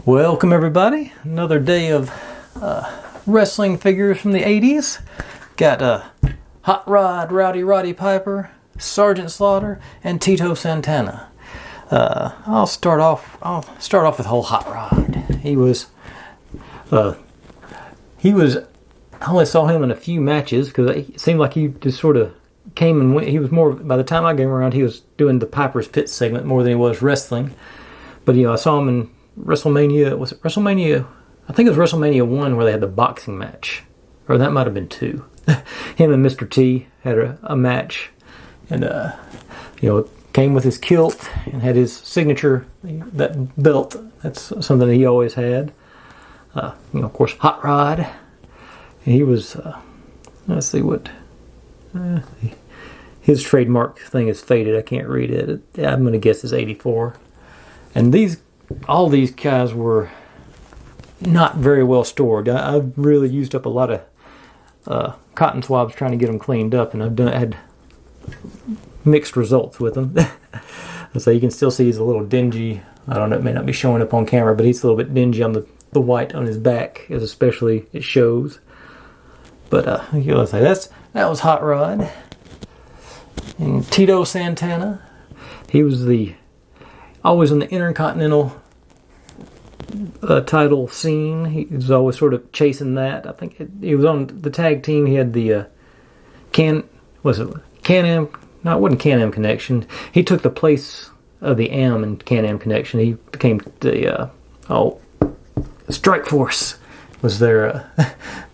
Welcome everybody, another day of wrestling figures from the 80s. Got Hot Rod, Rowdy Roddy Piper, Sergeant Slaughter, and Tito Santana. I'll start off with whole Hot Rod. He was, I only saw him in a few matches because it seemed like he just sort of came and went. He was more, by the time I came around, he was doing the Piper's Pit segment more than he was wrestling. But I saw him in WrestleMania, was it WrestleMania? I think it was WrestleMania 1 where they had the boxing match. Or that might have been 2. Him and Mr. T had a match. And, came with his kilt and had his signature, that belt. That's something that he always had. Of course, Hot Rod. And he was, let's see what, his trademark thing is faded. I can't read it. I'm going to guess it's 84. And all these guys were not very well stored. I've really used up a lot of cotton swabs trying to get them cleaned up, and I've had mixed results with them. So you can still see he's a little dingy. I don't know, it may not be showing up on camera, but he's a little bit dingy on the white on his back, as especially it shows. But let's say that was Hot Rod. And Tito Santana, he was always in the Intercontinental title scene. He was always sort of chasing that. I think he was on the tag team. He had the Can-Am? No, it wasn't Can-Am Connection. He took the place of the Am in Can-Am Connection. He became the Strike Force was their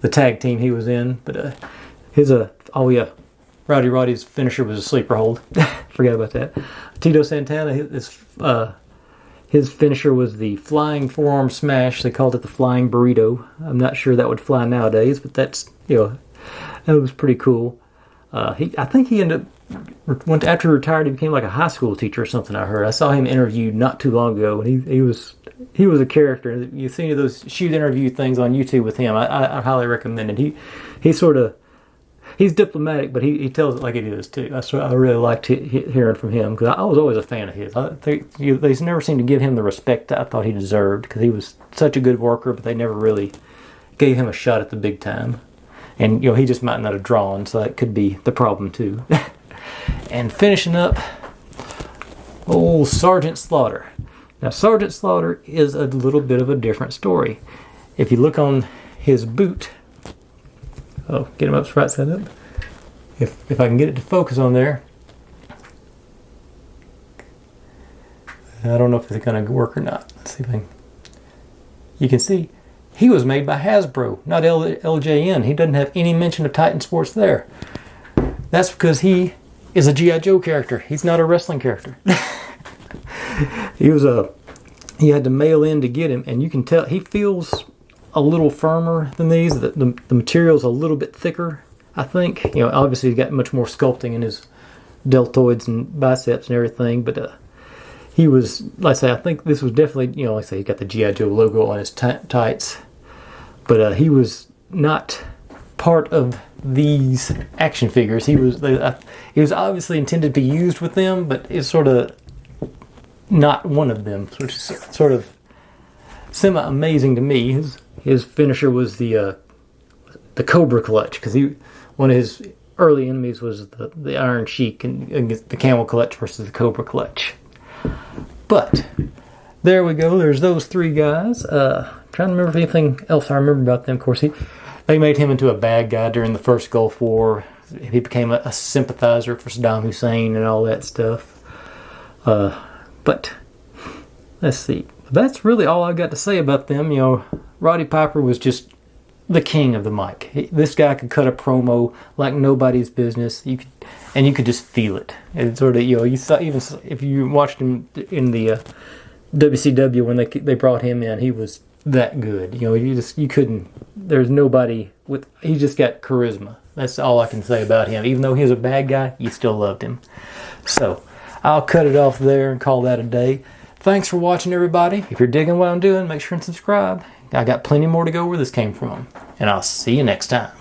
the tag team he was in. But Rowdy Roddy's finisher was a sleeper hold. Forgot about that. Tito Santana, his finisher was the flying forearm smash. They called it the flying burrito. I'm not sure that would fly nowadays, but that was pretty cool. I think he ended up, after he retired, he became like a high school teacher or something. I heard. I saw him interviewed not too long ago, and he was a character. You see those shoot interview things on YouTube with him. I highly recommend it. He's diplomatic, but he tells it like it is too. I really liked hearing from him because I was always a fan of his. They never seemed to give him the respect I thought he deserved because he was such a good worker, but they never really gave him a shot at the big time. And he just might not have drawn, so that could be the problem too. And finishing up, old Sergeant Slaughter. Now Sergeant Slaughter is a little bit of a different story. If you look on his boot. Oh, get him up right side up. If I can get it to focus on there. I don't know if it's going to work or not. Let's see if I can. You can see he was made by Hasbro, not LJN. He doesn't have any mention of Titan Sports there. That's because he is a G.I. Joe character. He's not a wrestling character. He had to mail in to get him, and you can tell he feels a little firmer than these. The material's a little bit thicker, I think. Obviously he's got much more sculpting in his deltoids and biceps and everything, but he was, like I say, I think this was definitely, like I say, he got the G.I. Joe logo on his tights, but he was not part of these action figures. He was obviously intended to be used with them, but it's sort of not one of them, which is sort of semi-amazing to me. His finisher was the Cobra Clutch, because one of his early enemies was the Iron Sheik and the Camel Clutch versus the Cobra Clutch. But there we go. There's those three guys. Trying to remember if anything else I remember about them. Of course, they made him into a bad guy during the first Gulf War. He became a sympathizer for Saddam Hussein and all that stuff. But let's see. That's really all I've got to say about them. Roddy Piper was just the king of the mic. This guy could cut a promo like nobody's business. You could just feel it. It sort of, you thought, even if you watched him in the WCW when they brought him in, he was that good. You couldn't. There's nobody with. He just got charisma. That's all I can say about him. Even though he was a bad guy, you still loved him. So I'll cut it off there and call that a day. Thanks for watching, everybody. If you're digging what I'm doing, make sure and subscribe. I got plenty more to go where this came from. And I'll see you next time.